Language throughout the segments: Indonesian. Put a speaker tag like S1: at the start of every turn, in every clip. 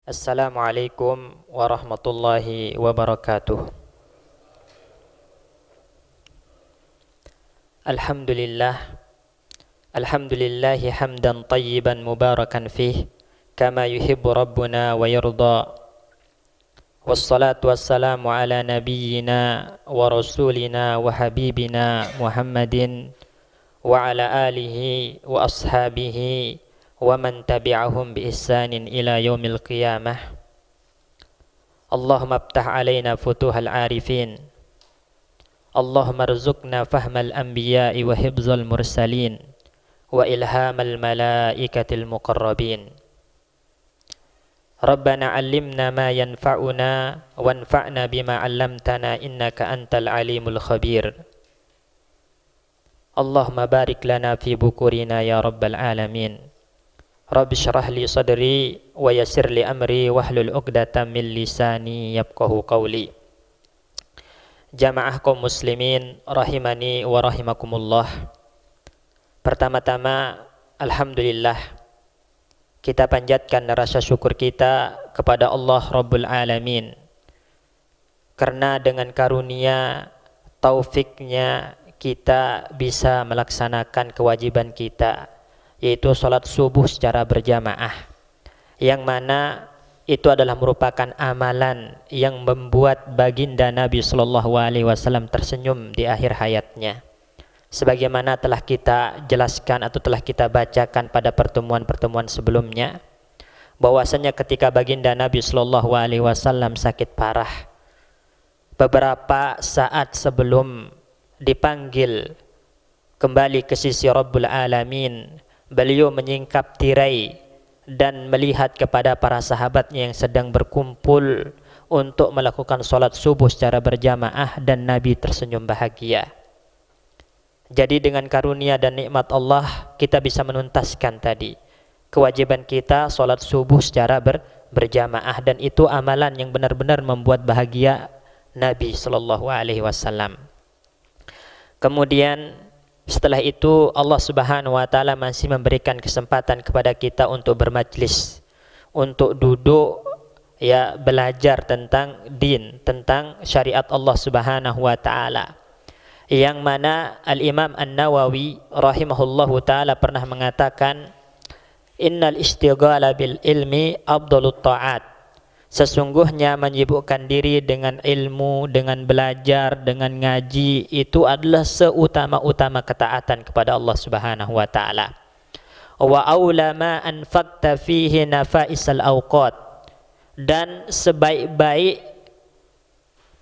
S1: Assalamualaikum warahmatullahi wabarakatuh. Alhamdulillah, alhamdulillahi hamdan tayyiban mubarakan fih, kama yuhibbu rabbuna wa yarda. Wassalatu wassalamu ala nabiyyina wa rasulina wa habibina Muhammadin wa ala alihi wa ashabihi wa man tabi'ahum bi ihsanin ila yaumil qiyamah. Allahumma aftah alaina futuhal arifin. Allahumma rzuqna fahmal anbiya'i wa hibzal mursalin wa ilhamal malaikatil muqarrabin. Rabbana 'allimna ma yanfa'una wanfa'na bima 'allamtana innaka antal alimul khabir. Allahumma barik lana fi bukurina ya rabbal alamin. Rabbi syrah li sadri wa yassir li amri wahlul 'uqdatam min lisani yafqahu qawli. Jamaah kaum muslimin rahimani wa rahimakumullah. Pertama-tama alhamdulillah kita panjatkan rasa syukur kita kepada Allah Rabbul Alamin, karena dengan karunia taufiknya kita bisa melaksanakan kewajiban kita, yaitu sholat subuh secara berjamaah, yang mana itu adalah merupakan amalan yang membuat baginda Nabi Sallallahu Alaihi Wasallam tersenyum di akhir hayatnya, sebagaimana telah kita jelaskan atau telah kita bacakan pada pertemuan-pertemuan sebelumnya, bahwasanya ketika baginda Nabi Sallallahu Alaihi Wasallam sakit parah, beberapa saat sebelum dipanggil kembali ke sisi Rabbul Alamin, beliau menyingkap tirai dan melihat kepada para sahabatnya yang sedang berkumpul untuk melakukan sholat subuh secara berjamaah, dan Nabi tersenyum bahagia. Jadi dengan karunia dan nikmat Allah kita bisa menuntaskan tadi kewajiban kita sholat subuh secara berjamaah, dan itu amalan yang benar-benar membuat bahagia Nabi Sallallahu Alaihi Wasallam. Kemudian setelah itu Allah Subhanahu wa taala masih memberikan kesempatan kepada kita untuk bermajlis, untuk duduk belajar tentang din, tentang syariat Allah Subhanahu wa taala. Yang mana Al-Imam An-Nawawi rahimahullahu taala pernah mengatakan, innal istighala bil ilmi afdalut ta'at. Sesungguhnya menyibukkan diri dengan ilmu, dengan belajar, dengan ngaji, itu adalah seutama-utama ketaatan kepada Allah Subhanahu wa taala. Wa aula ma anfaqta fihi nafaisal awqat. Dan sebaik-baik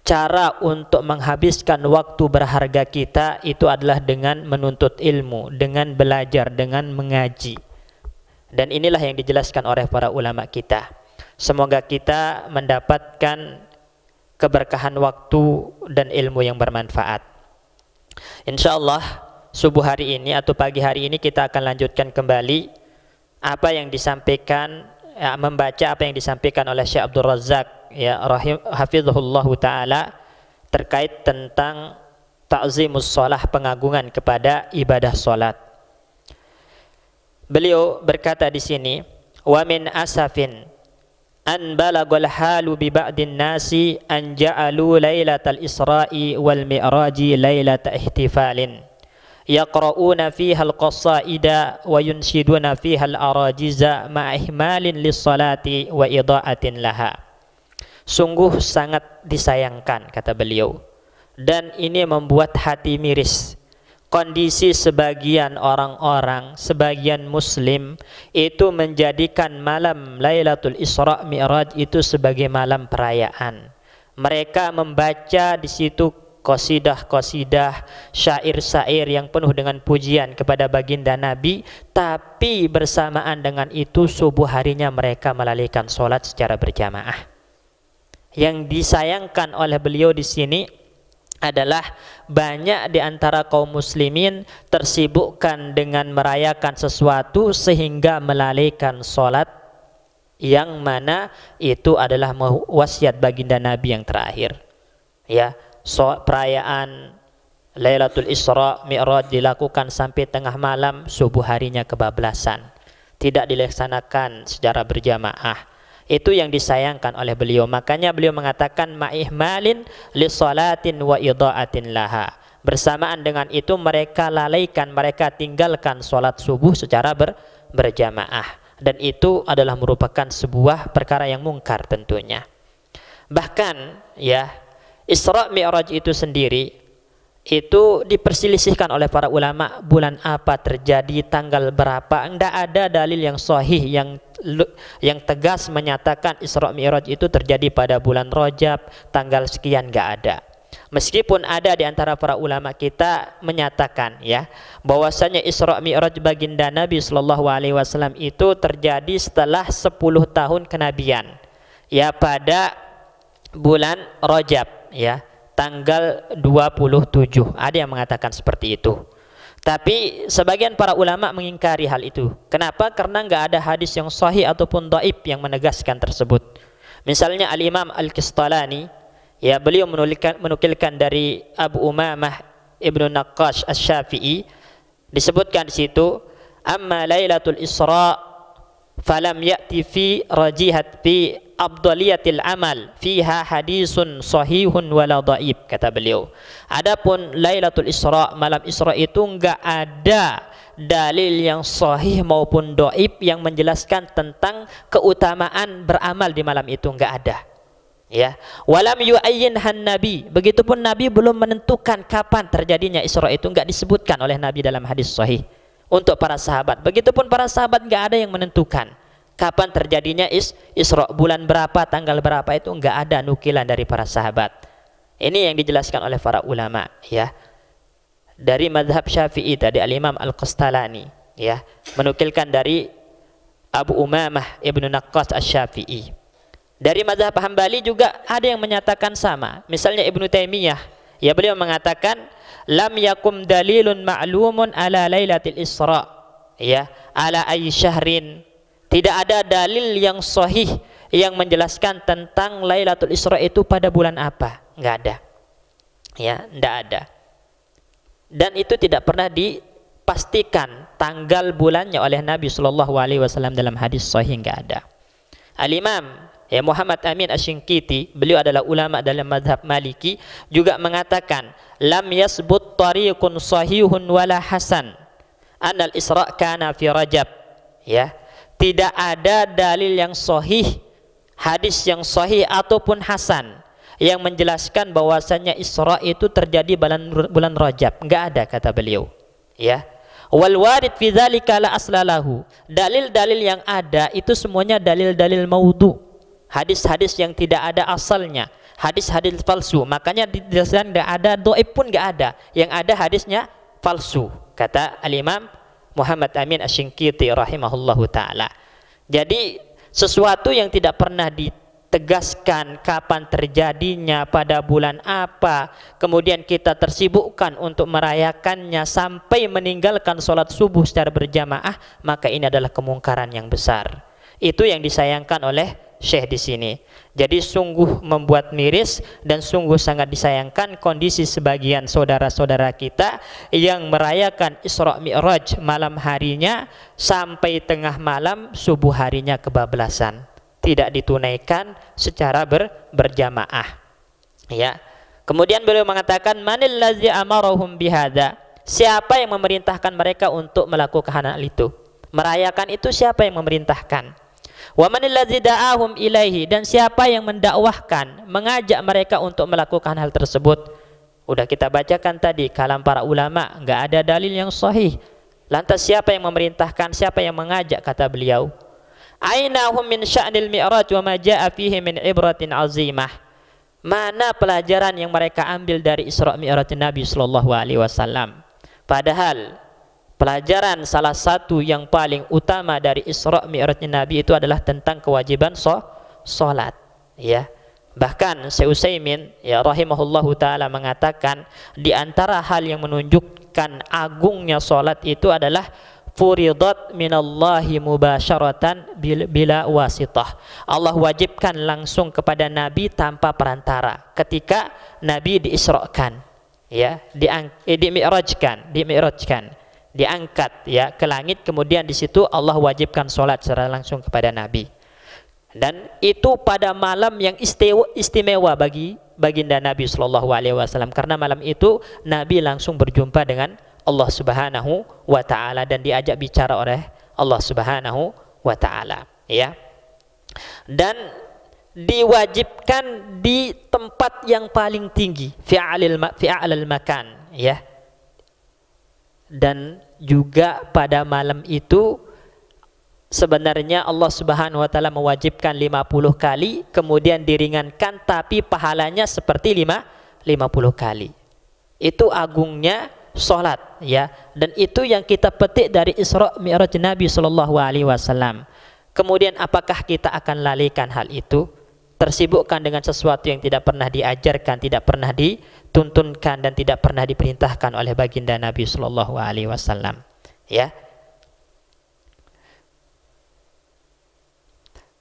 S1: cara untuk menghabiskan waktu berharga kita itu adalah dengan menuntut ilmu, dengan belajar, dengan mengaji. Dan inilah yang dijelaskan oleh para ulama kita. Semoga kita mendapatkan keberkahan waktu dan ilmu yang bermanfaat. InsyaAllah subuh hari ini atau pagi hari ini kita akan lanjutkan kembali apa yang disampaikan, membaca apa yang disampaikan oleh Syekh Abdul Razak hafizahullahu ta'ala terkait tentang ta'zimus shalah, pengagungan kepada ibadah salat. Beliau berkata di sini, wa min asafin an balagul halu bi ba'din nasi an ja'alu lailatal isra'i wal mi'raji lailata ihtifalin yaqra'una fiha al-qasaida wa yunshiduna fiha al-arajiza ma'a ihmalin lis-salati wa ida'atin laha. Sungguh sangat disayangkan, kata beliau, dan ini membuat hati miris, kondisi sebagian orang-orang, sebagian muslim itu menjadikan malam Lailatul Isra Mi'raj itu sebagai malam perayaan. Mereka membaca di situ qasidah-qasidah, syair-syair yang penuh dengan pujian kepada baginda Nabi, tapi bersamaan dengan itu subuh harinya mereka melalaikan sholat secara berjamaah. Yang disayangkan oleh beliau di sini adalah banyak di antara kaum muslimin tersibukkan dengan merayakan sesuatu sehingga melalaikan sholat, yang mana itu adalah wasiat baginda Nabi yang terakhir. Perayaan Lailatul Isra Mi'raj dilakukan sampai tengah malam, subuh harinya kebablasan, tidak dilaksanakan secara berjamaah. Itu yang disayangkan oleh beliau. Makanya beliau mengatakan ma'ihmalin li salatin wa idha'atin laha. Bersamaan dengan itu mereka lalaikan, mereka tinggalkan sholat subuh secara berjamaah, dan itu adalah merupakan sebuah perkara yang mungkar tentunya. Bahkan ya, Isra Mi'raj itu sendiri itu diperselisihkan oleh para ulama, bulan apa terjadi, tanggal berapa. Tidak ada dalil yang sahih yang tegas menyatakan Isra Mi'raj itu terjadi pada bulan Rajab tanggal sekian, nggak ada. Meskipun ada di antara para ulama kita menyatakan ya, bahwasanya Isra Mi'raj baginda Nabi Shallallahu Alaihi Wasallam itu terjadi setelah 10 tahun kenabian, ya, pada bulan Rajab, ya, tanggal 27. Ada yang mengatakan seperti itu. Tapi sebagian para ulama mengingkari hal itu. Kenapa? Karena nggak ada hadis yang sahih ataupun dhaif yang menegaskan tersebut. Misalnya Al-Imam Al-Qistalani, ya, beliau menukilkan dari Abu Umamah Ibnu Naqqash Asy-Syafi'i, disebutkan di situ, amma Lailatul Isra falam ya'ti fi rajihat fi afdaliyatil amal fiha hadisun sahihun wala dhaif, kata beliau. Adapun Lailatul Isra, malam Isra itu enggak ada dalil yang sahih maupun dhaif yang menjelaskan tentang keutamaan beramal di malam itu, enggak ada. Ya, walam yu'ayyinhan nabi, begitupun Nabi belum menentukan kapan terjadinya Isra itu, enggak disebutkan oleh Nabi dalam hadis sahih. Untuk para sahabat, begitupun para sahabat enggak ada yang menentukan kapan terjadinya Isra, bulan berapa, tanggal berapa, itu enggak ada nukilan dari para sahabat. Ini yang dijelaskan oleh para ulama, ya. Dari mazhab Syafi'i tadi Al-Imam Al-Qistalani, ya, menukilkan dari Abu Umamah Ibnu Naqqash Asy-Syafi'i. Dari mazhab Hambali juga ada yang menyatakan sama. Misalnya Ibnu Taimiyah, ya, beliau mengatakan lam yakum dalilun ma'lumun ala lailatil Isra, ya, ala ayyi syahrin. Tidak ada dalil yang sahih yang menjelaskan tentang Lailatul Isra itu pada bulan apa. Enggak ada. Ya, enggak ada. Dan itu tidak pernah dipastikan tanggal bulannya oleh Nabi Shallallahu Alaihi Wasallam dalam hadis sahih, enggak ada. Al-Imam, ya, Muhammad Amin Asy-Shinqiti, beliau adalah ulama dalam mazhab Maliki, juga mengatakan lam yasbut tariqun sahihun wala hasan anal Isra kana fi Rajab. Ya, tidak ada dalil yang sahih, hadis yang sahih ataupun hasan yang menjelaskan bahwasanya Isra itu terjadi bulan Rajab. Enggak ada, kata beliau. Ya. Wal warid fi dzalika la aslalahu. Dalil-dalil yang ada itu semuanya dalil-dalil maudhu. Hadis-hadis yang tidak ada asalnya, hadis-hadis palsu. Makanya dijelaskan enggak ada, dhaif pun enggak ada. Yang ada hadisnya palsu, kata Al-Imam Muhammad Amin Asy-Shinqiti rahimahullahu ta'ala. Jadi sesuatu yang tidak pernah ditegaskan kapan terjadinya, pada bulan apa, kemudian kita tersibukkan untuk merayakannya sampai meninggalkan sholat subuh secara berjamaah, maka ini adalah kemungkaran yang besar. Itu yang disayangkan oleh Syekh di sini. Jadi sungguh membuat miris dan sungguh sangat disayangkan kondisi sebagian saudara-saudara kita yang merayakan Isra Mi'raj malam harinya sampai tengah malam subuh harinya kebablasan, tidak ditunaikan secara berjamaah. Ya. Kemudian beliau mengatakan manil ladzi amarahum bihadza, siapa yang memerintahkan mereka untuk melakukan hal itu? Merayakan itu siapa yang memerintahkan? Wa manil ladzi da'ahum ilaihi, dan siapa yang mendakwahkan, mengajak mereka untuk melakukan hal tersebut? Udah kita bacakan tadi kalam para ulama, enggak ada dalil yang sahih. Lantas siapa yang memerintahkan, siapa yang mengajak? Kata beliau, aina hum min sya'nil mi'raj wa ma jaa'a fihi min ibratin azimah. Mana pelajaran yang mereka ambil dari Isra Mi'raj Nabi sallallahu alaihi wasallam? Padahal pelajaran salah satu yang paling utama dari Isra Mi'raj Nabi itu adalah tentang kewajiban salat, ya. Bahkan Syekh Utsaimin, ya, rahimahullahu taala mengatakan di antara hal yang menunjukkan agungnya salat itu adalah furidat minallahi mubasyaratan bila wasitah. Allah wajibkan langsung kepada Nabi tanpa perantara ketika Nabi diisrakan, ya, dimi'rajkan, diangkat, ya, ke langit, kemudian di situ Allah wajibkan salat secara langsung kepada Nabi. Dan itu pada malam yang istimewa bagi baginda Nabi Shallallahu Alaihi Wasallam, karena malam itu Nabi langsung berjumpa dengan Allah Subhanahu wa Ta'ala dan diajak bicara oleh Allah Subhanahu wa Ta'ala, ya. Dan diwajibkan di tempat yang paling tinggi, fi a'lal makan, ya. Dan juga pada malam itu sebenarnya Allah Subhanahu wa Ta'ala mewajibkan 50 kali, kemudian diringankan tapi pahalanya seperti 50 kali. Itu agungnya salat, ya. Dan itu yang kita petik dari Isra Mi'raj Nabi sallallahu alaihi wasallam. Kemudian apakah kita akan lalaikan hal itu? Tersibukkan dengan sesuatu yang tidak pernah diajarkan, tidak pernah dituntunkan, dan tidak pernah diperintahkan oleh baginda Nabi sallallahu alaihi wasallam, ya.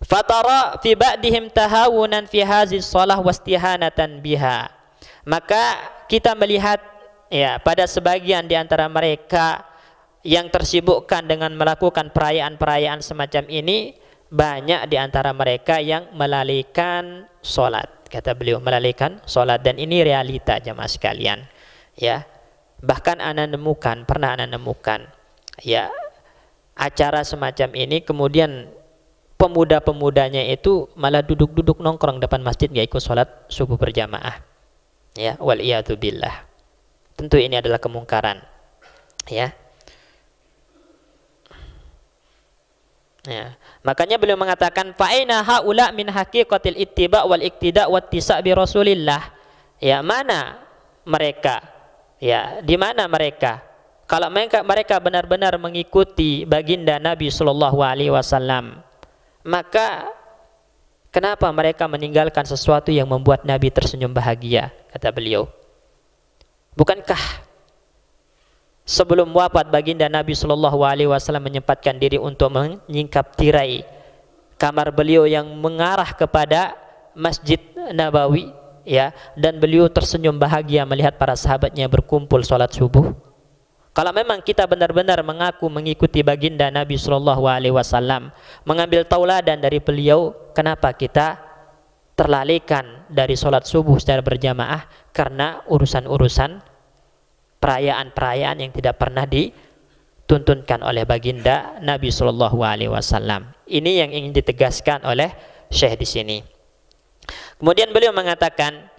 S1: Fatara fi ba'dihim tahawunan fi hadhihi shalah wastihanatan biha. Maka kita melihat, ya, pada sebagian di antara mereka yang tersibukkan dengan melakukan perayaan-perayaan semacam ini, banyak di antara mereka yang melalaikan sholat. Kata beliau, melalaikan sholat, dan ini realita jamaah sekalian, ya. Bahkan pernah ana nemukan, ya, acara semacam ini, kemudian pemuda-pemudanya itu malah duduk-duduk nongkrong depan masjid, gak ikut sholat subuh berjamaah, ya, wal iyadu billah. Tentu ini adalah kemungkaran, ya. Ya, makanya beliau mengatakan fa'ina haula min haqiqatil ittiba wal iktida wat tisa bi Rasulillah. Ya, mana mereka? Ya, di mana mereka? Kalau mereka benar-benar mengikuti baginda Nabi sallallahu alaihi wasallam, maka kenapa mereka meninggalkan sesuatu yang membuat Nabi tersenyum bahagia? Kata beliau, bukankah sebelum wafat baginda Nabi Shallallahu Alaihi Wasallam menyempatkan diri untuk menyingkap tirai kamar beliau yang mengarah kepada Masjid Nabawi, ya, dan beliau tersenyum bahagia melihat para sahabatnya berkumpul sholat subuh? Kalau memang kita benar-benar mengaku mengikuti baginda Nabi Shallallahu Alaihi Wasallam, mengambil tauladan dari beliau, kenapa kita terlalaikan dari sholat subuh secara berjamaah karena urusan-urusan perayaan-perayaan yang tidak pernah dituntunkan oleh baginda Nabi Shallallahu Alaihi Wasallam? Ini yang ingin ditegaskan oleh Syekh di sini. Kemudian beliau mengatakan,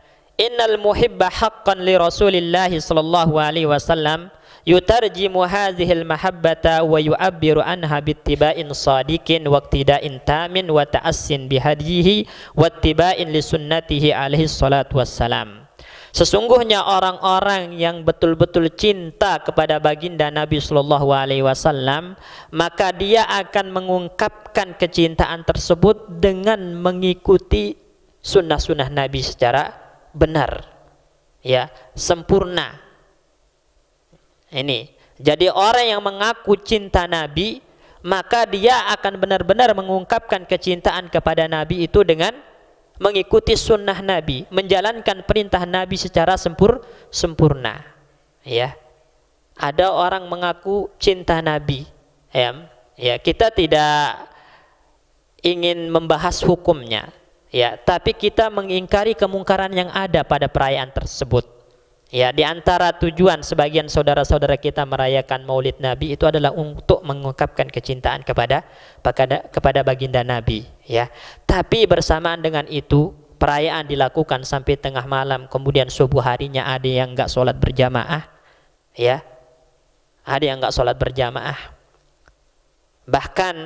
S1: innal muhibba haqqan li Rasulillah Shallallahu Alaihi Wasallam yutarjimu hadhil mahabbata wa yu'abbiru anha bittiba'in sadiqin wa iqtida'in tamin wa ta'assin bihadihi wa ittiba'in li sunnatihi alaihi salatu wassalam. Sesungguhnya orang-orang yang betul-betul cinta kepada baginda Nabi Shallallahu Alaihi Wasallam, maka dia akan mengungkapkan kecintaan tersebut dengan mengikuti sunnah-sunnah Nabi secara benar, ya, sempurna. Ini jadi orang yang mengaku cinta Nabi, maka dia akan benar-benar mengungkapkan kecintaan kepada Nabi itu dengan mengikuti sunnah Nabi, menjalankan perintah Nabi secara sempurna, ya. Ada orang mengaku cinta Nabi, ya, kita tidak ingin membahas hukumnya, ya, tapi kita mengingkari kemungkaran yang ada pada perayaan tersebut. Ya, di antara tujuan sebagian saudara-saudara kita merayakan Maulid Nabi itu adalah untuk mengungkapkan kecintaan kepada baginda Nabi, ya. Tapi bersamaan dengan itu, perayaan dilakukan sampai tengah malam, kemudian subuh harinya ada yang enggak sholat berjamaah, ya. Ada yang enggak sholat berjamaah. Bahkan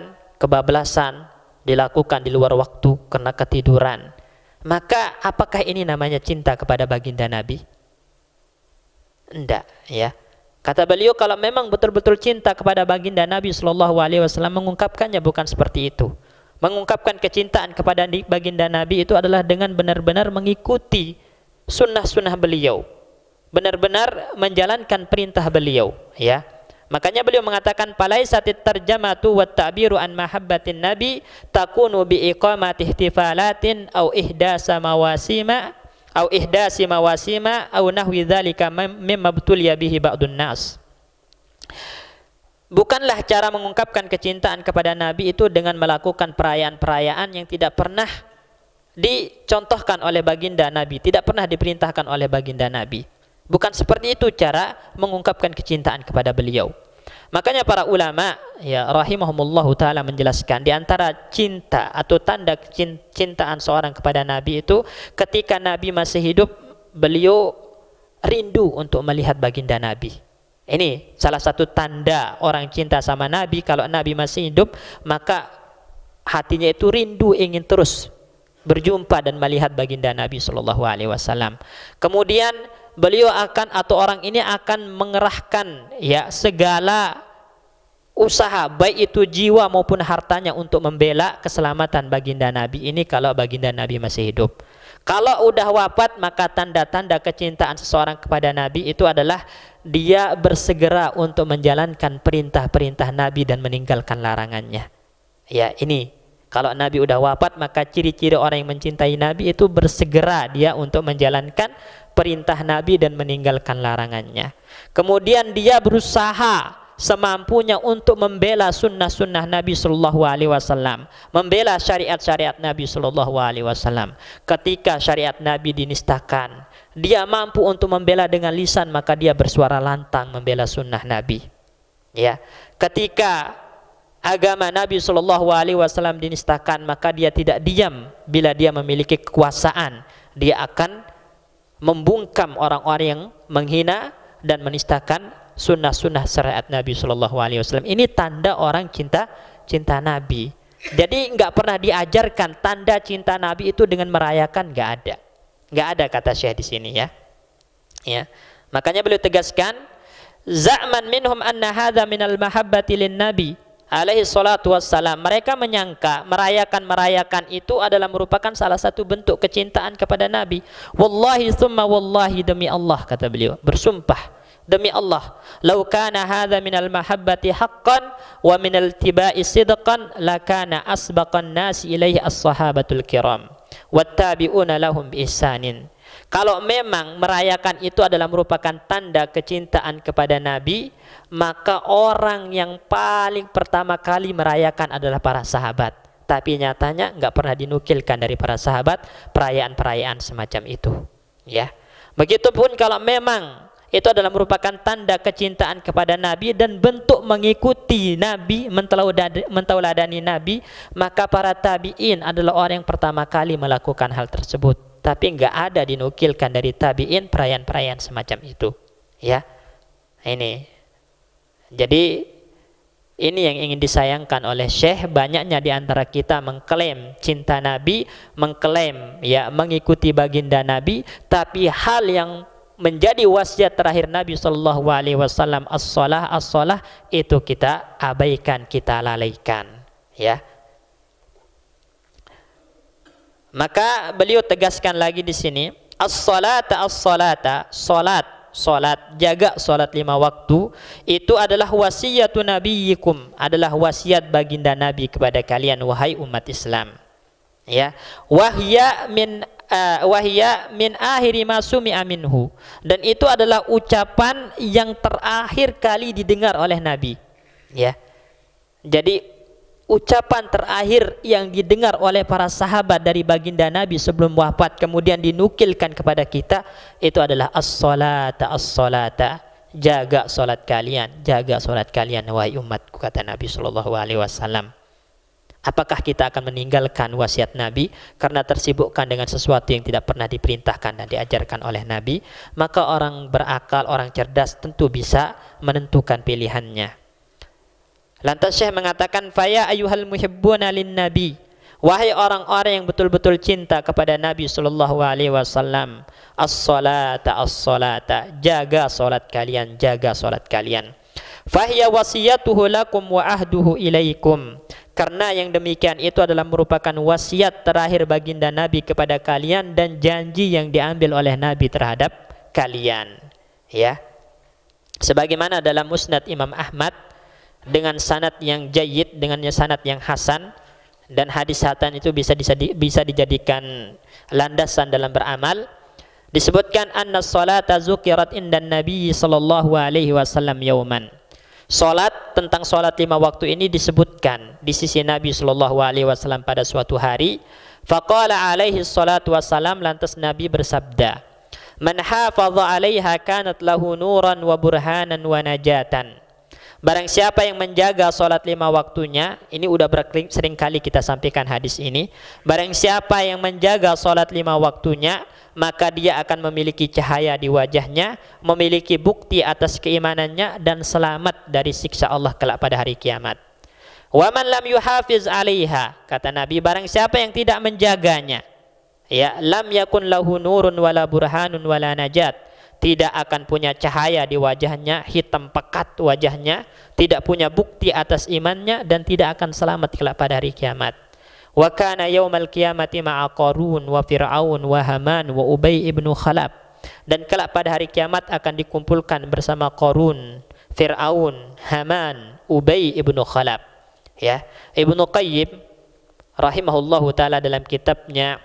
S1: kebablasan dilakukan di luar waktu karena ketiduran. Maka apakah ini namanya cinta kepada baginda Nabi? Enggak, ya. Kata beliau, kalau memang betul-betul cinta kepada baginda Nabi Shallallahu Alaihi Wasallam, mengungkapkannya bukan seperti itu. Mengungkapkan kecintaan kepada baginda Nabi itu adalah dengan benar-benar mengikuti sunnah-sunnah beliau, benar-benar menjalankan perintah beliau, ya. Makanya beliau mengatakan, palaisatit tarjamatu wat ta'biru an mahabbatin nabi takunu bi iqamati ihtifalatin au ihdasa mawasima au ihdasi mawasima au nahwi dzalika mimma btuliya bihi ba'dun nas. Bukanlah cara mengungkapkan kecintaan kepada Nabi itu dengan melakukan perayaan-perayaan yang tidak pernah dicontohkan oleh baginda Nabi, tidak pernah diperintahkan oleh baginda Nabi. Bukan seperti itu cara mengungkapkan kecintaan kepada beliau. Makanya para ulama ya rahimahumullahu taala menjelaskan di antara cinta atau tanda kecintaan seorang kepada Nabi itu ketika Nabi masih hidup beliau rindu untuk melihat baginda Nabi. Ini salah satu tanda orang cinta sama Nabi. Kalau Nabi masih hidup maka hatinya itu rindu ingin terus berjumpa dan melihat baginda Nabi sallallahu alaihi wasallam. Kemudian beliau akan atau orang ini akan mengerahkan ya segala usaha baik itu jiwa maupun hartanya untuk membela keselamatan baginda Nabi ini kalau baginda Nabi masih hidup. Kalau udah wafat maka tanda-tanda kecintaan seseorang kepada Nabi itu adalah dia bersegera untuk menjalankan perintah-perintah Nabi dan meninggalkan larangannya. Ya, ini kalau Nabi udah wafat maka ciri-ciri orang yang mencintai Nabi itu bersegera dia untuk menjalankan perintah Nabi dan meninggalkan larangannya. Kemudian dia berusaha semampunya untuk membela sunnah-sunnah Nabi Sallallahu Alaihi Wasallam, membela syariat-syariat Nabi Sallallahu Alaihi Wasallam. Ketika syariat Nabi dinistakan, dia mampu untuk membela dengan lisan, maka dia bersuara lantang membela sunnah Nabi. Ya, ketika agama Nabi Sallallahu Alaihi Wasallam dinistakan, maka dia tidak diam bila dia memiliki kekuasaan. Dia akan membungkam orang-orang yang menghina dan menistakan sunnah-sunnah syariat Nabi Sallallahu Alaihi Wasallam. Ini tanda orang cinta Nabi. Jadi nggak pernah diajarkan tanda cinta Nabi itu dengan merayakan, nggak ada kata Syekh di sini ya. Ya, makanya beliau tegaskan, za'man minhum anna hadza minal mahabbati lin Nabi alaihi salatu wassalam. Mereka menyangka merayakan itu adalah merupakan salah satu bentuk kecintaan kepada Nabi. Wallahi thumma wallahi, demi Allah kata beliau, bersumpah demi Allah, lau kana hadza minal mahabbati haqqan wa minal tibai sidqan lakana asbaqan nasi ilaihi as-sahabatul kiram wattabi'una lahum bi ihsanin. Kalau memang merayakan itu adalah merupakan tanda kecintaan kepada Nabi, maka orang yang paling pertama kali merayakan adalah para sahabat. Tapi nyatanya nggak pernah dinukilkan dari para sahabat perayaan-perayaan semacam itu. Ya, begitupun kalau memang itu adalah merupakan tanda kecintaan kepada Nabi dan bentuk mengikuti Nabi, mentauladani Nabi, maka para tabi'in adalah orang yang pertama kali melakukan hal tersebut. Tapi nggak ada dinukilkan dari tabi'in perayaan-perayaan semacam itu. Ya, ini. Jadi ini yang ingin disayangkan oleh Syekh, banyaknya di antara kita mengklaim cinta Nabi, mengklaim ya mengikuti baginda Nabi, tapi hal yang menjadi wasiat terakhir Nabi Sallallahu Alaihi Wasallam, as-salah itu kita abaikan, kita lalaikan. Ya. Maka beliau tegaskan lagi di sini, as-salata, salat, jaga salat 5 waktu itu adalah wasiatun nabiyyikum, adalah wasiat baginda Nabi kepada kalian wahai umat Islam. Ya, wahya min akhiri ma sumi'a minhu, dan itu adalah ucapan yang terakhir kali didengar oleh Nabi. Ya, jadi ucapan terakhir yang didengar oleh para sahabat dari baginda Nabi sebelum wafat kemudian dinukilkan kepada kita itu adalah as-salata, jaga salat kalian, wahai umatku, kata Nabi Sallallahu Alaihi Wasallam. Apakah kita akan meninggalkan wasiat Nabi karena tersibukkan dengan sesuatu yang tidak pernah diperintahkan dan diajarkan oleh Nabi? Maka orang berakal, orang cerdas tentu bisa menentukan pilihannya. Lantas Syekh mengatakan, faya ayyuhal muhibbuna lin Nabi, wahai orang-orang yang betul-betul cinta kepada Nabi Sallallahu Alaihi Wasallam, as-salata, jaga salat kalian, fahiya wasiyatuhu lakum wa ahduhu ilaikum, karena yang demikian itu adalah merupakan wasiat terakhir baginda Nabi kepada kalian dan janji yang diambil oleh Nabi terhadap kalian. Ya, sebagaimana dalam Musnad Imam Ahmad dengan sanad yang jayyid, dengan sanad yang hasan, dan hadis hasan itu bisa dijadikan landasan dalam beramal. Disebutkan anna salata zukirat indan Nabi sallallahu alaihi wasallam yauman, Tentang solat 5 waktu ini disebutkan di sisi Nabi Shallallahu Alaihi Wasallam pada suatu hari. Faqala alaihi salatu wassalam, lantas Nabi bersabda, man hafadha 'alaiha kanat lahu nuran wa burhanan wa najatan. Barang siapa yang menjaga solat 5 waktunya, ini udah sering kali kita sampaikan hadis ini. Barang siapa yang menjaga solat 5 waktunya, maka dia akan memiliki cahaya di wajahnya, memiliki bukti atas keimanannya, dan selamat dari siksa Allah kelak pada hari kiamat. Wa man lam yuhafiz 'alaiha, kata Nabi, barang siapa yang tidak menjaganya, ya, lam yakun lahu nurun wala burhanun wala najat, tidak akan punya cahaya di wajahnya, hitam pekat wajahnya, tidak punya bukti atas imannya, dan tidak akan selamat kelak pada hari kiamat. Wa kana yaumal qiyamati ma'a Qarun wa Fir'aun wa Haman wa Ubay ibnu Khalaf, dan kelak pada hari kiamat akan dikumpulkan bersama Qarun, Fir'aun, Haman, Ubay ibnu Khalaf. Ya, Ibnu Qayyim rahimahullahu taala dalam kitabnya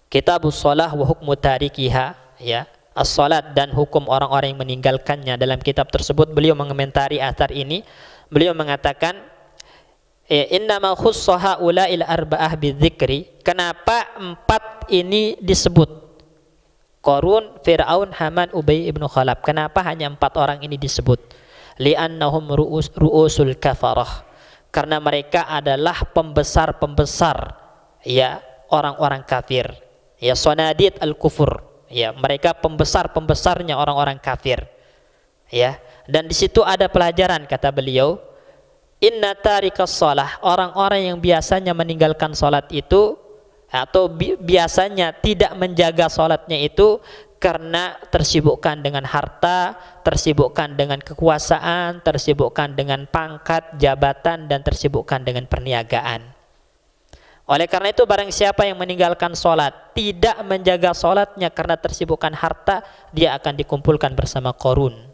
S1: Kitabus Shalah wa Hukmu Tarikiha, ya, as-salat dan hukum orang-orang yang meninggalkannya, dalam kitab tersebut beliau mengomentari athar ini. Beliau mengatakan, innama khussa haula'il arba'ah bidzikri, kenapa 4 ini disebut, Qarun, Fir'aun, Haman, Ubay ibnu Khalaf, kenapa hanya 4 orang ini disebut? Li'annahum ru'usul kafarah, karena mereka adalah pembesar-pembesar, ya, orang-orang kafir, ya, sonadid al-kufur, ya, mereka pembesar-pembesarnya orang-orang kafir, ya. Dan di situ ada pelajaran, kata beliau, inna tarikas shalah, orang-orang yang biasanya meninggalkan salat itu, atau biasanya tidak menjaga salatnya itu karena tersibukkan dengan harta, tersibukkan dengan kekuasaan, tersibukkan dengan pangkat, jabatan, dan tersibukkan dengan perniagaan. Oleh karena itu, barang siapa yang meninggalkan sholat, tidak menjaga sholatnya karena tersibukkan harta, dia akan dikumpulkan bersama Qarun.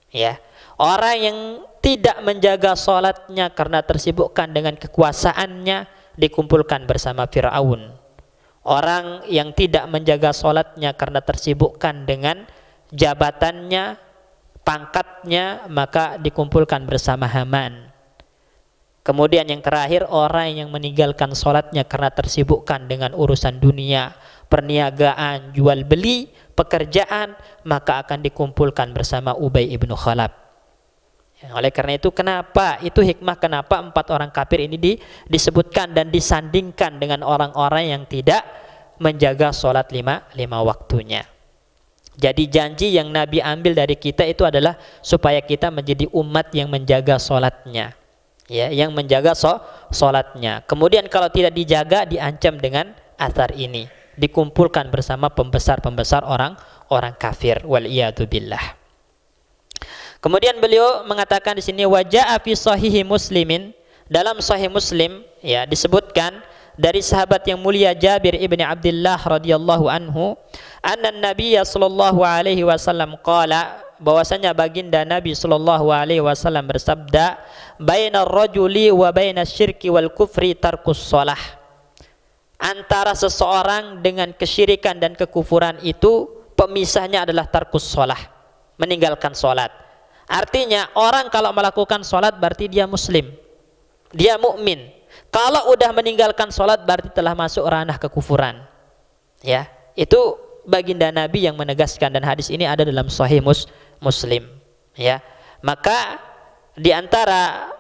S1: Ya, orang yang tidak menjaga sholatnya karena tersibukkan dengan kekuasaannya, dikumpulkan bersama Fir'aun. Orang yang tidak menjaga sholatnya karena tersibukkan dengan jabatannya, pangkatnya, maka dikumpulkan bersama Haman. Kemudian yang terakhir, orang yang meninggalkan sholatnya karena tersibukkan dengan urusan dunia, perniagaan, jual beli, pekerjaan, maka akan dikumpulkan bersama Ubay ibnu Khalaf. Oleh karena itu, kenapa? Itu hikmah kenapa 4 orang kafir ini disebutkan dan disandingkan dengan orang-orang yang tidak menjaga sholat 5 waktunya. Jadi janji yang Nabi ambil dari kita itu adalah supaya kita menjadi umat yang menjaga sholatnya, ya, yang menjaga sholatnya. Kemudian kalau tidak dijaga, diancam dengan athar ini, dikumpulkan bersama pembesar-pembesar orang kafir, wal iyadu billah. Kemudian beliau mengatakan di sini, waja'a fi sahihi Muslimin, dalam sahih Muslim, ya, disebutkan dari sahabat yang mulia Jabir ibni Abdullah radhiyallahu anhu, anna Nabiyya sallallahu alaihi wasallam qala, bahwasanya baginda Nabi sallallahu alaihi wasallam bersabda, bainar rajuli wa bainas syirki wal kufri tarkus shalah, antara seseorang dengan kesyirikan dan kekufuran itu pemisahnya adalah tarkus shalah, meninggalkan salat. Artinya orang kalau melakukan sholat berarti dia muslim, dia mukmin. Kalau udah meninggalkan sholat berarti telah masuk ranah kekufuran. Ya, itu baginda Nabi yang menegaskan, dan hadis ini ada dalam Sahih Muslim. Ya, maka di antara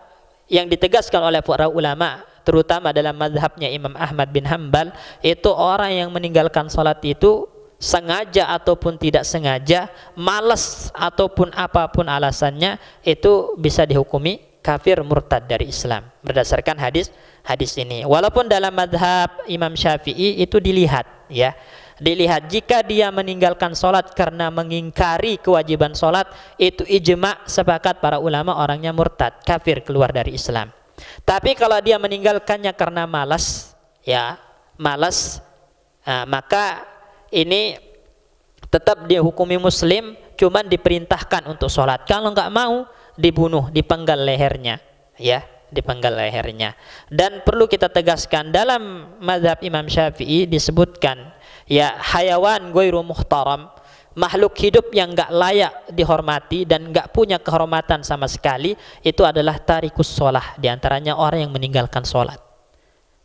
S1: yang ditegaskan oleh para ulama, terutama dalam mazhabnya Imam Ahmad bin Hanbal, itu orang yang meninggalkan sholat itu sengaja ataupun tidak sengaja, malas ataupun apapun alasannya, itu bisa dihukumi kafir murtad dari Islam berdasarkan hadis ini. Walaupun dalam mazhab Imam Syafi'i itu dilihat, ya, dilihat jika dia meninggalkan sholat karena mengingkari kewajiban sholat, itu ijma' sepakat para ulama orangnya murtad, kafir, keluar dari Islam. Tapi kalau dia meninggalkannya karena malas, ya, malas, maka ini tetap dihukumi muslim, cuman diperintahkan untuk sholat. Kalau nggak mau, dibunuh, dipenggal lehernya, ya, dipenggal lehernya. Dan perlu kita tegaskan, dalam mazhab Imam Syafi'i disebutkan, ya, hayawan ghairu muhtaram, makhluk hidup yang nggak layak dihormati dan nggak punya kehormatan sama sekali itu adalah tarikus sholah, diantaranya orang yang meninggalkan sholat.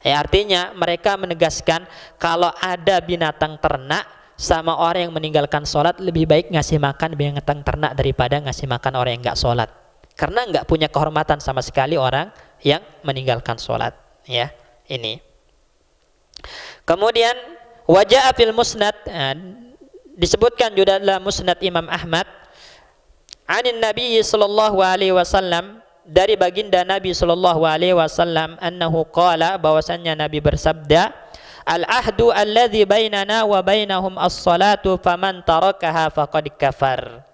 S1: Artinya mereka menegaskan kalau ada binatang ternak sama orang yang meninggalkan sholat, lebih baik ngasih makan binatang ternak daripada ngasih makan orang yang nggak sholat, karena nggak punya kehormatan sama sekali orang yang meninggalkan sholat. Ya, ini. Kemudian wajah fil musnad, disebutkan juga dalam musnad Imam Ahmad, anin Nabi sallallahu alaihi wasallam, dari baginda Nabi sallallahu alaihi wasallam, annahu qala, bahwasannya Nabi bersabda, al ahdu alladzi bainana wa bainahum as-salatu faman tarakaha faqad kafar.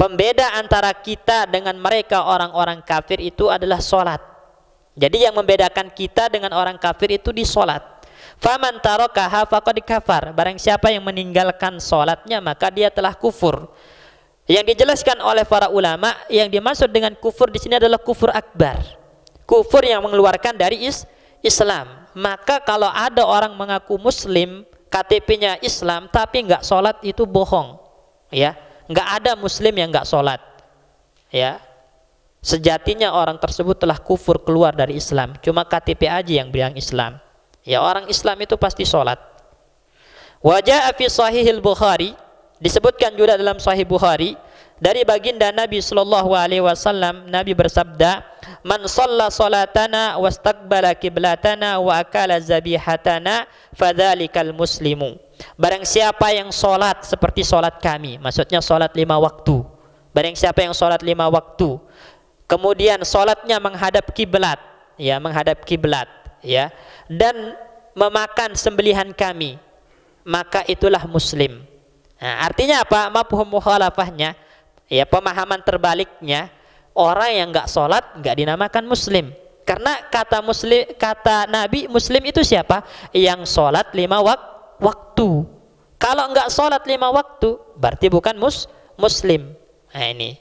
S1: Pembeda antara kita dengan mereka orang-orang kafir itu adalah salat. Jadi yang membedakan kita dengan orang kafir itu di salat. Faman tarakaha faqad kafar, barang siapa yang meninggalkan salatnya maka dia telah kufur. Yang dijelaskan oleh para ulama, yang dimaksud dengan kufur di sini adalah kufur akbar, kufur yang mengeluarkan dari Islam. Maka kalau ada orang mengaku muslim, KTP-nya Islam tapi nggak sholat, itu bohong. Ya, nggak ada muslim yang nggak sholat. Ya, sejatinya orang tersebut telah kufur, keluar dari Islam. Cuma KTP aja yang bilang Islam. Ya, orang Islam itu pasti sholat. Wajah fi Sahihil Bukhari, disebutkan juga dalam Sahih Bukhari dari baginda Nabi sallallahu alaihi wasallam, Nabi bersabda, man shalla salatana wastaqbala qiblatana wa akala zabihatana fadzalikal muslimu. Barang siapa yang salat seperti salat kami, maksudnya salat 5 waktu. Barang siapa yang salat 5 waktu, kemudian salatnya menghadap kiblat, ya, menghadap kiblat, ya, dan memakan sembelihan kami, maka itulah muslim. Nah, artinya apa? Mafhum mukhalafahnya, ya, pemahaman terbaliknya, orang yang nggak sholat nggak dinamakan muslim, karena kata muslim, kata Nabi, muslim itu siapa? Yang sholat 5 waktu. Kalau nggak sholat 5 waktu berarti bukan muslim. Nah, ini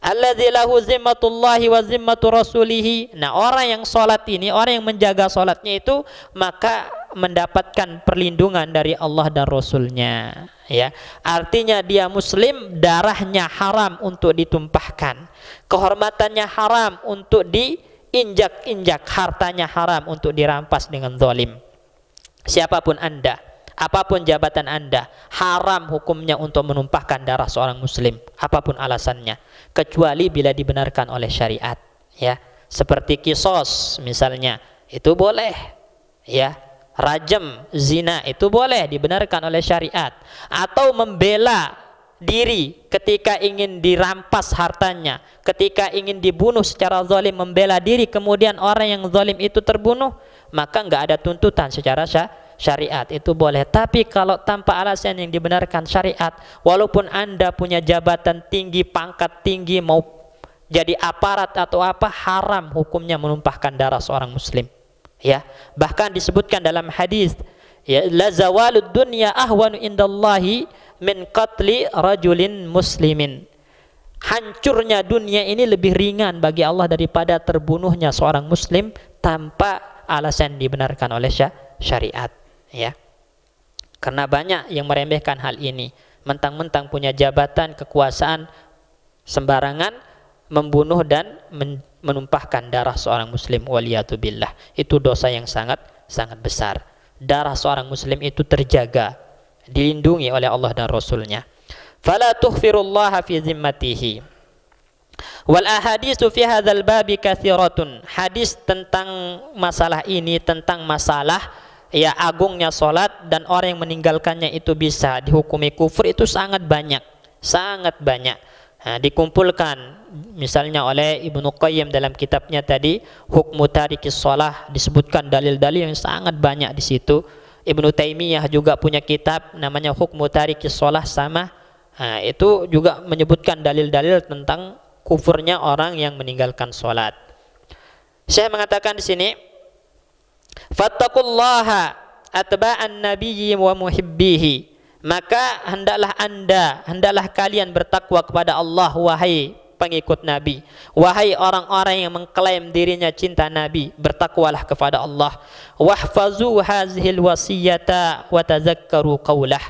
S1: alladzi lahu zimmatullahi wa zimmatu rasulihi. Nah, orang yang sholat ini, orang yang menjaga sholatnya itu, maka mendapatkan perlindungan dari Allah dan Rasulnya. Ya, artinya dia muslim, darahnya haram untuk ditumpahkan, kehormatannya haram untuk diinjak-injak, hartanya haram untuk dirampas dengan zalim. Siapapun Anda, apapun jabatan Anda, haram hukumnya untuk menumpahkan darah seorang muslim, apapun alasannya, kecuali bila dibenarkan oleh syariat. Ya, seperti kisos misalnya, itu boleh. Ya, rajam, zina itu boleh, dibenarkan oleh syariat. Atau membela diri ketika ingin dirampas hartanya, ketika ingin dibunuh secara zalim, membela diri kemudian orang yang zalim itu terbunuh, maka nggak ada tuntutan secara syariat, itu boleh. Tapi kalau tanpa alasan yang dibenarkan syariat, walaupun Anda punya jabatan tinggi, pangkat tinggi, mau jadi aparat atau apa, haram hukumnya menumpahkan darah seorang muslim. Ya, bahkan disebutkan dalam hadis, ya, la zawalud dunya ahwanu indallahi min qatli rajulin muslimin. Hancurnya dunia ini lebih ringan bagi Allah daripada terbunuhnya seorang muslim tanpa alasan dibenarkan oleh syariat. Ya, karena banyak yang meremehkan hal ini, mentang-mentang punya jabatan kekuasaan sembarangan membunuh dan menumpahkan darah seorang muslim, waliyatubillah. Itu dosa yang sangat besar. Darah seorang muslim itu terjaga, dilindungi oleh Allah dan Rasulnya. Fala tughfirullaha fi zimmatihi. Wal ahaditsu fi hadzal babi katsiratun. Hadis tentang masalah ini, tentang masalah, ya, agungnya salat dan orang yang meninggalkannya itu bisa dihukumi kufur, itu sangat banyak. Nah, dikumpulkan misalnya oleh Ibnu Qayyim dalam kitabnya tadi, Hukmu Tarikis Shalah, disebutkan dalil-dalil yang sangat banyak di situ. Ibnu Taimiyah juga punya kitab namanya Hukmu Tarikis Shalah sama. Nah, itu juga menyebutkan dalil-dalil tentang kufurnya orang yang meninggalkan salat. Saya mengatakan di sini, fattaqullaha atba'an nabiyyi wa muhibbihi. Maka hendaklah kalian bertakwa kepada Allah, wahai pengikut Nabi, wahai orang-orang yang mengklaim dirinya cinta Nabi, bertakwalah kepada Allah. Wahfazu hazihil wasiyata wa tazakkaru qawlah.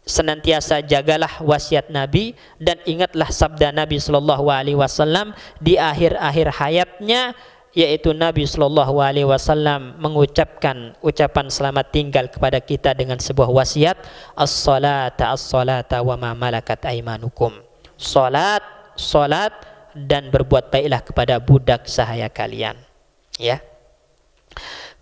S1: senantiasa jagalah wasiat Nabi dan ingatlah sabda Nabi sallallahu alaihi wasallam di akhir-akhir hayatnya, yaitu Nabi sallallahu alaihi wasallam mengucapkan ucapan selamat tinggal kepada kita dengan sebuah wasiat, as-salata wa ma malakat aimanukum. Salat, salat dan berbuat baiklah kepada budak sahaya kalian. Ya.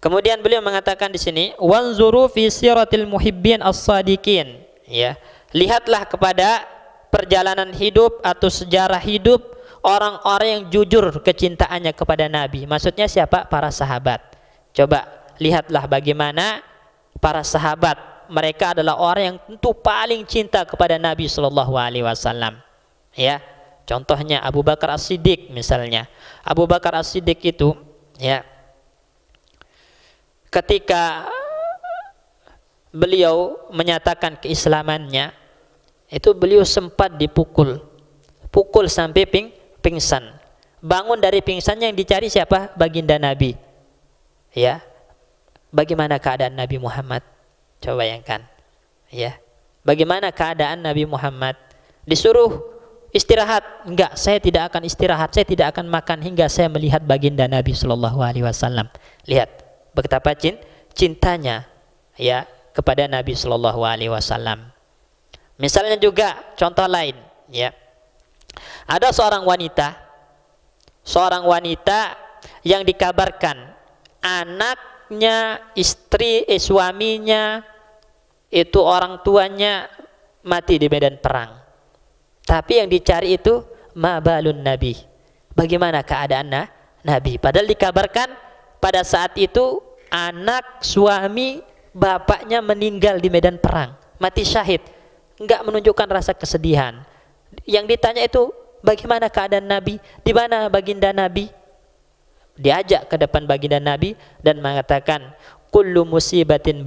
S1: Kemudian beliau mengatakan di sini, wanzuru fi siratil muhibbin as-sadiqin. Ya, lihatlah kepada perjalanan hidup atau sejarah hidup orang-orang yang jujur kecintaannya kepada Nabi. Maksudnya siapa? Para sahabat. Coba lihatlah bagaimana para sahabat. Mereka adalah orang yang tentu paling cinta kepada Nabi Shallallahu Alaihi Wasallam. Ya, contohnya Abu Bakar As-Siddiq misalnya. Abu Bakar As-Siddiq itu, ya, ketika beliau menyatakan keislamannya, itu beliau sempat dipukul sampai pingsan. Bangun dari pingsannya yang dicari siapa? Baginda Nabi. Ya, bagaimana keadaan Nabi Muhammad? Coba bayangkan. Ya, bagaimana keadaan Nabi Muhammad? Disuruh istirahat, enggak, saya tidak akan istirahat, saya tidak akan makan hingga saya melihat baginda Nabi Shallallahu Alaihi Wasallam. Lihat betapa cintanya, ya, kepada Nabi Shallallahu Alaihi Wasallam. Misalnya juga contoh lain, ya, ada seorang wanita yang dikabarkan anaknya, suaminya itu, orang tuanya mati di medan perang. Tapi yang dicari itu mabalun Nabi. Bagaimana keadaan Nabi? Padahal dikabarkan pada saat itu anak, suami, bapaknya meninggal di medan perang, mati syahid, enggak menunjukkan rasa kesedihan. Yang ditanya itu bagaimana keadaan Nabi, di mana baginda Nabi? Diajak ke depan baginda Nabi dan mengatakan, kullu musibatin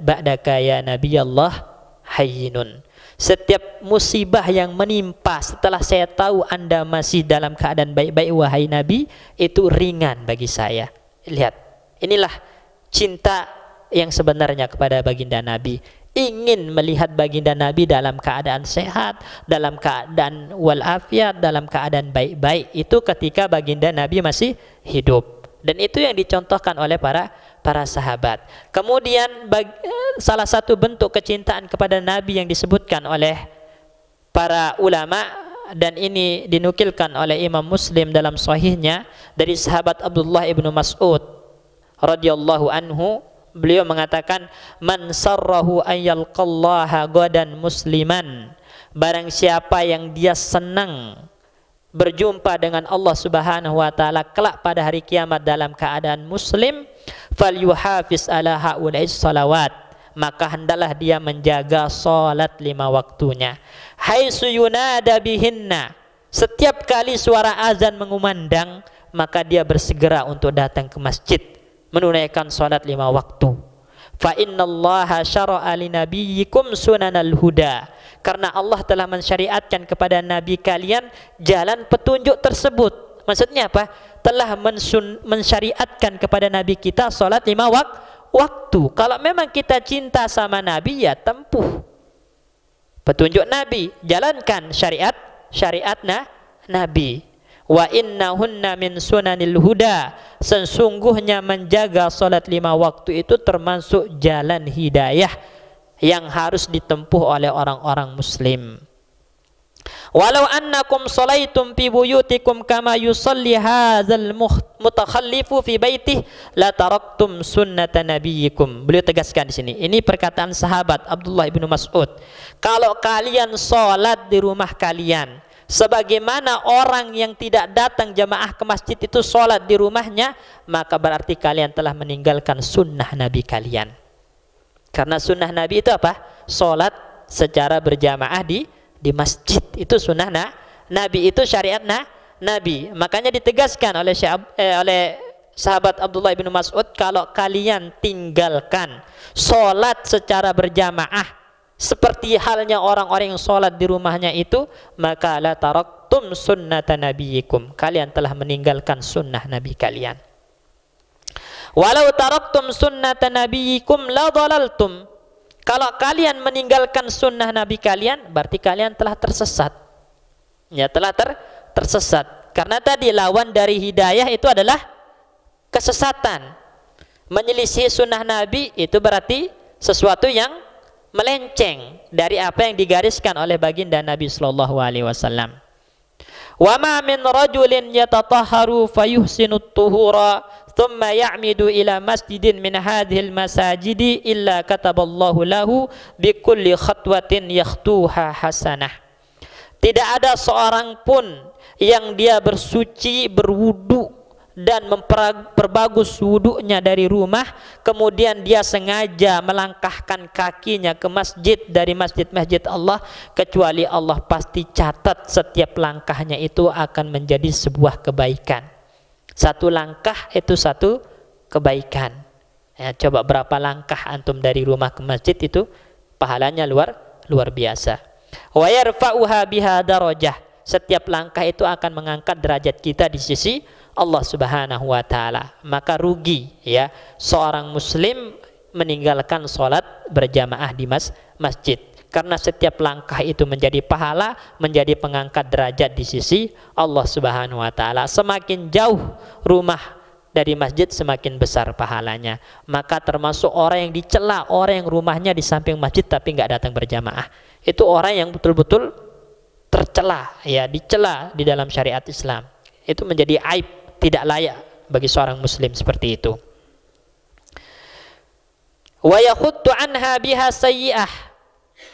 S1: ba'daka ya Nabi Allah hayyinun. Setiap musibah yang menimpa setelah saya tahu Anda masih dalam keadaan baik-baik wahai Nabi, itu ringan bagi saya. Lihat, inilah cinta yang sebenarnya kepada baginda Nabi. Ingin melihat baginda Nabi dalam keadaan sehat, dalam keadaan walafiat, dalam keadaan baik-baik. Itu ketika baginda Nabi masih hidup. Dan itu yang dicontohkan oleh para sahabat. Kemudian salah satu bentuk kecintaan kepada Nabi yang disebutkan oleh para ulama, dan ini dinukilkan oleh Imam Muslim dalam sahihnya dari sahabat Abdullah ibnu Mas'ud radhiyallahu anhu. Beliau mengatakan, man sarrahu ayyalqallaha gadan musliman, barang siapa yang dia senang berjumpa dengan Allah Subhanahu wa taala kelak pada hari kiamat dalam keadaan muslim, falyuhafiz ala haulais salawat, maka hendaklah dia menjaga salat 5 waktunya. Haitsu yunada bihinna, setiap kali suara azan mengumandang, maka dia bersegera untuk datang ke masjid menunaikan salat 5 waktu. Fa innallaha syara'a linabiyyikum sunanal huda, karena Allah telah mensyariatkan kepada nabi kalian jalan petunjuk tersebut. Maksudnya apa? Telah mensyariatkan kepada nabi kita salat 5 waktu. Kalau memang kita cinta sama nabi, ya tempuh petunjuk nabi, jalankan syariat nabi. Wa innahunna min sunanil huda, sesungguhnya menjaga salat 5 waktu itu termasuk jalan hidayah yang harus ditempuh oleh orang-orang muslim. Walau annakum salaitum fi buyutikum kama yusalli hadzal mutakhallifu fi baitih la taraktum sunnata nabiyyikum. Beliau tegaskan di sini. Ini perkataan sahabat Abdullah bin Mas'ud. Kalau kalian salat di rumah kalian sebagaimana orang yang tidak datang jamaah ke masjid itu sholat di rumahnya, maka berarti kalian telah meninggalkan sunnah Nabi kalian. Karena sunnah Nabi itu apa? Sholat secara berjamaah di masjid. Itu sunnah Nabi, itu syariat Nabi. Makanya ditegaskan oleh sahabat Abdullah bin Mas'ud, kalau kalian tinggalkan sholat secara berjamaah seperti halnya orang-orang yang sholat di rumahnya itu, maka la taraktum sunnata nabiyikum, kalian telah meninggalkan sunnah Nabi kalian. Walau taraktum sunnata nabiyikum la dhalaltum, Kalau kalian meninggalkan sunnah Nabi kalian, berarti kalian telah tersesat. Ya, telah tersesat. Karena tadi lawan dari hidayah itu adalah kesesatan. Menyelisih sunnah Nabi itu berarti sesuatu yang melenceng dari apa yang digariskan oleh baginda Nabi sallallahu alaihi wasallam. Wa ma min rajulin yatatahharu fayuhsinu at-tuhura thumma ya'midu ila masjidin min hadhil masajidi illa kataballahu lahu bikulli khatwatin yakhtuha hasanah. Tidak ada seorang pun yang dia bersuci, berwudu dan memperbagus wudunya dari rumah, kemudian dia sengaja melangkahkan kakinya ke masjid dari masjid-masjid Allah, kecuali Allah pasti catat setiap langkahnya itu akan menjadi sebuah kebaikan. Satu langkah itu satu kebaikan. Ya, coba berapa langkah antum dari rumah ke masjid itu pahalanya luar biasa. Wa yarfa'uha biha darajah. Setiap langkah itu akan mengangkat derajat kita di sisi Allah Subhanahu wa taala. Maka rugi ya seorang muslim meninggalkan salat berjamaah di masjid, karena setiap langkah itu menjadi pahala, menjadi pengangkat derajat di sisi Allah Subhanahu wa taala. Semakin jauh rumah dari masjid semakin besar pahalanya. Maka termasuk orang yang dicela, orang yang rumahnya di samping masjid tapi nggak datang berjamaah. Itu orang yang betul-betul tercela, ya, dicela di dalam syariat Islam. Itu menjadi aib, tidak layak bagi seorang muslim seperti itu. Wa yakhuddu anha biha sayyi'ah.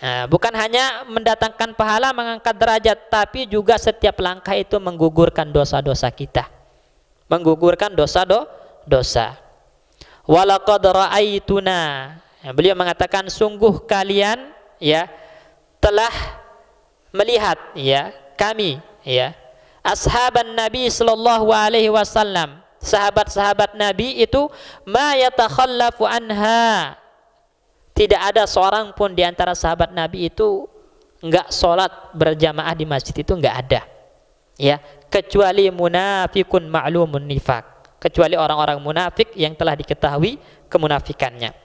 S1: Nah, bukan hanya mendatangkan pahala, mengangkat derajat, tapi juga setiap langkah itu menggugurkan dosa-dosa kita. Menggugurkan dosa. Walaqad ra'aituna. Beliau mengatakan sungguh kalian ya telah melihat ya kami ya ashaban Nabi sallallahu alaihi wasallam, sahabat-sahabat Nabi itu ma yatakhallafu anha. Tidak ada seorang pun di antara sahabat Nabi itu enggak sholat berjamaah di masjid, itu enggak ada. Ya, kecuali munafikun ma'lumun nifaq, kecuali orang-orang munafik yang telah diketahui kemunafikannya.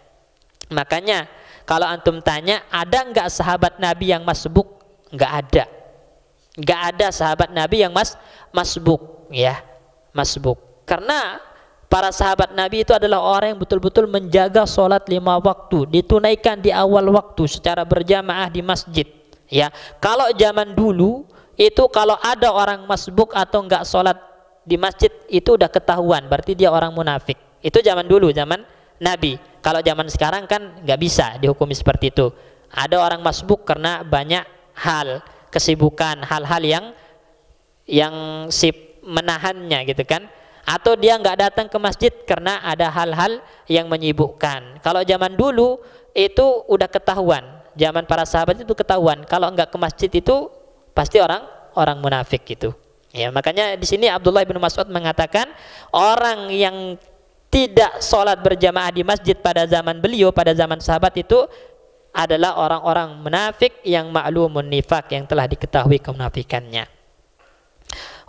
S1: Makanya kalau antum tanya ada enggak sahabat Nabi yang masbuk? Enggak ada. Enggak ada sahabat Nabi yang masbuk, ya, masbuk. Karena para sahabat Nabi itu adalah orang yang betul-betul menjaga sholat 5 waktu, ditunaikan di awal waktu secara berjamaah di masjid. Ya, kalau zaman dulu itu kalau ada orang masbuk atau enggak sholat di masjid itu udah ketahuan, berarti dia orang munafik. Itu zaman dulu, zaman Nabi. Kalau zaman sekarang kan enggak bisa dihukumi seperti itu. Ada orang masbuk karena banyak hal, kesibukan, hal-hal yang menahannya gitu kan, atau dia nggak datang ke masjid karena ada hal-hal yang menyibukkan. Kalau zaman dulu itu udah ketahuan, zaman para sahabat itu ketahuan kalau nggak ke masjid itu pasti orang munafik gitu. Ya, makanya di sini Abdullah bin Mas'ud mengatakan orang yang tidak sholat berjamaah di masjid pada zaman beliau, pada zaman sahabat itu adalah orang-orang munafik yang ma'lumun nifaq, yang telah diketahui kemunafikannya.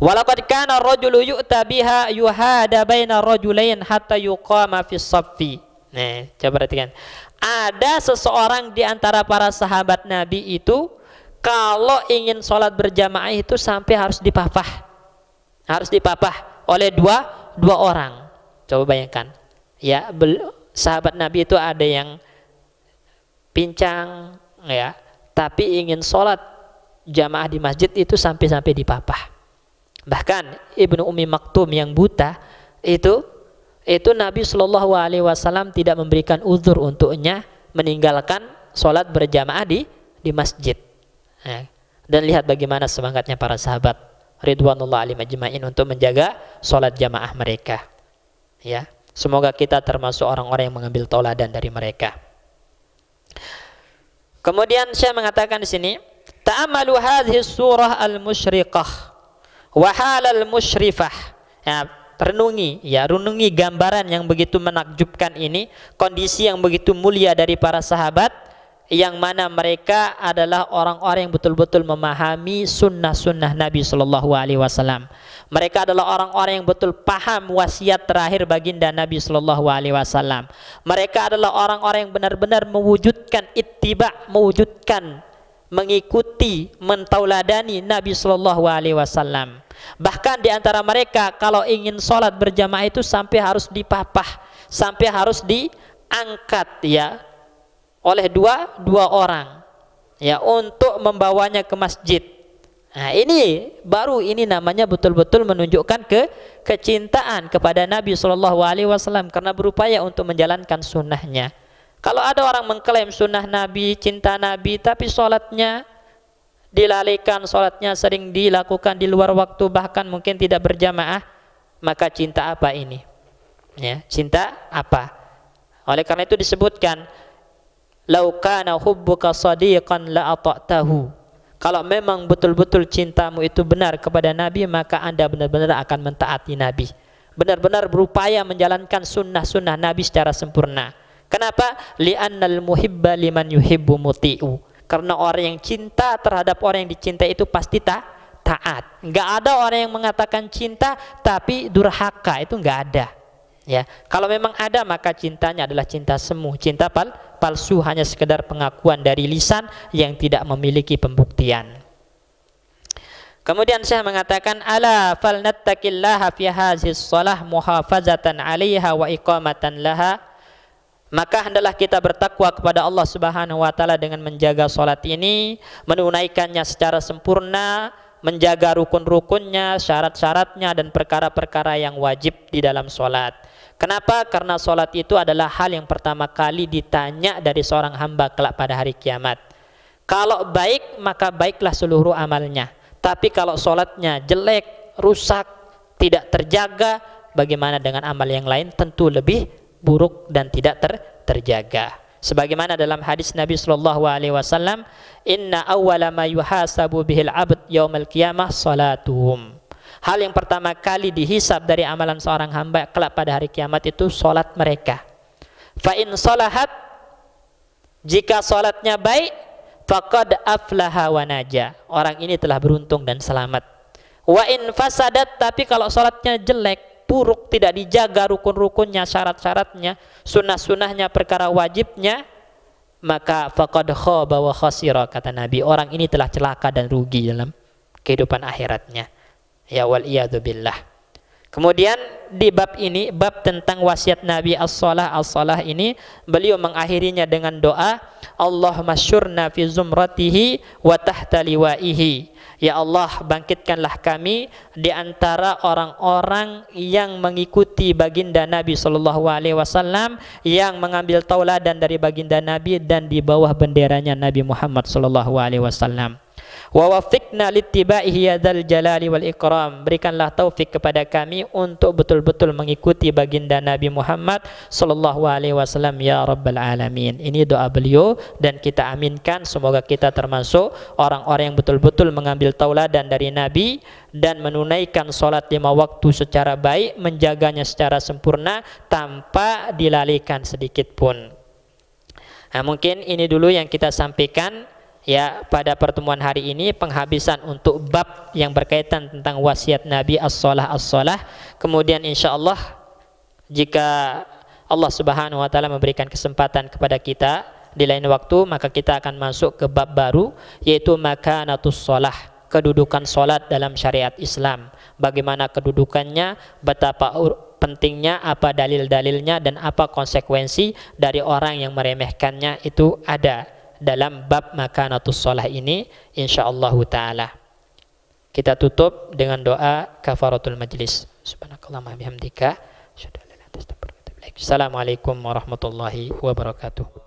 S1: Walaqad kana ar-rajulu yu'ta biha yuhada baina rajulain hatta yuqama fi shaffi. Nah, coba perhatikan. Ada seseorang di antara para sahabat Nabi itu kalau ingin sholat berjamaah itu sampai harus dipapah. Harus dipapah oleh dua orang. Coba bayangkan. Ya, sahabat Nabi itu ada yang pincang ya, tapi ingin sholat jamaah di masjid itu sampai dipapah. Bahkan Ibnu Ummi Maktum yang buta itu Nabi Shallallahu Alaihi Wasallam tidak memberikan uzur untuknya meninggalkan sholat berjamaah di masjid. Ya. Dan lihat bagaimana semangatnya para sahabat ridwanullah alaihim ajma'in untuk menjaga sholat jamaah mereka. Ya, semoga kita termasuk orang-orang yang mengambil tauladan dari mereka. Kemudian saya mengatakan di sini, ta'amalu hadhihi surah al-musyriqah wa halal musyrifah. Ya, renungi gambaran yang begitu menakjubkan ini, kondisi yang begitu mulia dari para sahabat, yang mana mereka adalah orang-orang yang betul-betul memahami sunnah-sunnah Nabi Shallallahu Alaihi Wasallam. Mereka adalah orang-orang yang betul paham wasiat terakhir baginda Nabi Shallallahu Alaihi Wasallam. Mereka adalah orang-orang yang benar-benar mewujudkan ittiba, mewujudkan mengikuti, mentauladani Nabi Shallallahu Alaihi Wasallam. Bahkan di antara mereka kalau ingin sholat berjamaah itu sampai harus dipapah, sampai harus diangkat ya oleh dua orang ya untuk membawanya ke masjid. Nah, ini baru ini namanya betul-betul menunjukkan kecintaan kepada Nabi Shallallahu Alaihi Wasallam karena berupaya untuk menjalankan sunnahnya. Kalau ada orang mengklaim sunnah Nabi, cinta Nabi, tapi sholatnya dilalaikan, sholatnya sering dilakukan di luar waktu, bahkan mungkin tidak berjamaah, maka cinta apa ini? Ya, cinta apa? Oleh karena itu disebutkan, "Lau kana hubbuka shadiqan la ata'tahu." Kalau memang betul-betul cintamu itu benar kepada Nabi, maka Anda benar-benar akan mentaati Nabi. Benar-benar berupaya menjalankan sunnah-sunnah Nabi secara sempurna. Kenapa? Li'annal muhibba liman yuhibbu muti'u. Karena orang yang cinta terhadap orang yang dicintai itu pasti taat. Enggak ada orang yang mengatakan cinta tapi durhaka, itu enggak ada. Ya, kalau memang ada maka cintanya adalah cinta semu, cinta palsu, hanya sekedar pengakuan dari lisan yang tidak memiliki pembuktian. Kemudian saya mengatakan, ala falnattaqillaha fi hadhis shalah muhafazatan 'alaiha wa iqamatan laha. Maka hendaklah kita bertakwa kepada Allah Subhanahu wa taala dengan menjaga salat ini, menunaikannya secara sempurna, menjaga rukun-rukunnya, syarat-syaratnya dan perkara-perkara yang wajib di dalam salat. Kenapa? Karena sholat itu adalah hal yang pertama kali ditanya dari seorang hamba kelak pada hari kiamat. Kalau baik, maka baiklah seluruh amalnya. Tapi kalau sholatnya jelek, rusak, tidak terjaga, bagaimana dengan amal yang lain? Tentu lebih buruk dan tidak terjaga. Sebagaimana dalam hadis Nabi Shallallahu Alaihi Wasallam, "Inna awwala ma yuhasabu bihil abd yaumal qiyamah salatuhum." Hal yang pertama kali dihisab dari amalan seorang hamba kelak pada hari kiamat itu solat mereka. Fa in salahat, jika solatnya baik, faqad aflaha wa naja, orang ini telah beruntung dan selamat. Wa in fasadat, tapi kalau solatnya jelek, buruk, tidak dijaga rukun-rukunnya, syarat-syaratnya, sunnah-sunnahnya, perkara wajibnya, maka faqad khaba wa khasira, kata Nabi, orang ini telah celaka dan rugi dalam kehidupan akhiratnya. Ya wal iyadu billah. Kemudian di bab ini, bab tentang wasiat Nabi as-salah ini, beliau mengakhirinya dengan doa, Allahumma syurna fi zumratihi wa tahta liwaihi. Ya Allah, bangkitkanlah kami di antara orang-orang yang mengikuti baginda Nabi Shallallahu Alaihi Wasallam, yang mengambil tauladan dari baginda Nabi dan di bawah benderanya Nabi Muhammad Shallallahu Alaihi Wasallam. Wa wafiqna littiba'ihi ya dzal jalali wal ikram. Berikanlah taufik kepada kami untuk betul-betul mengikuti baginda Nabi Muhammad sallallahu alaihi wasallam ya rabbal alamin. Ini doa beliau dan kita aminkan, semoga kita termasuk orang-orang yang betul-betul mengambil tauladan dari Nabi dan menunaikan salat 5 waktu secara baik, menjaganya secara sempurna tanpa dilalaikan sedikit pun. Nah, mungkin ini dulu yang kita sampaikan ya pada pertemuan hari ini, penghabisan untuk bab yang berkaitan tentang wasiat Nabi as-salah. Kemudian insyaallah jika Allah Subhanahu wa taala memberikan kesempatan kepada kita di lain waktu, maka kita akan masuk ke bab baru, yaitu makanatus shalah, kedudukan salat dalam syariat Islam. Bagaimana kedudukannya, betapa pentingnya, apa dalil-dalilnya, dan apa konsekuensi dari orang yang meremehkannya, itu ada dalam bab makanatus shalah ini insyaallah taala. Kita tutup dengan doa kafaratul majlis. Subhanakallahumma bihamdika asyhadu an la ilaha illa anta astaghfiruka wa atubu ilaik. Assalamualaikum warahmatullahi wabarakatuh.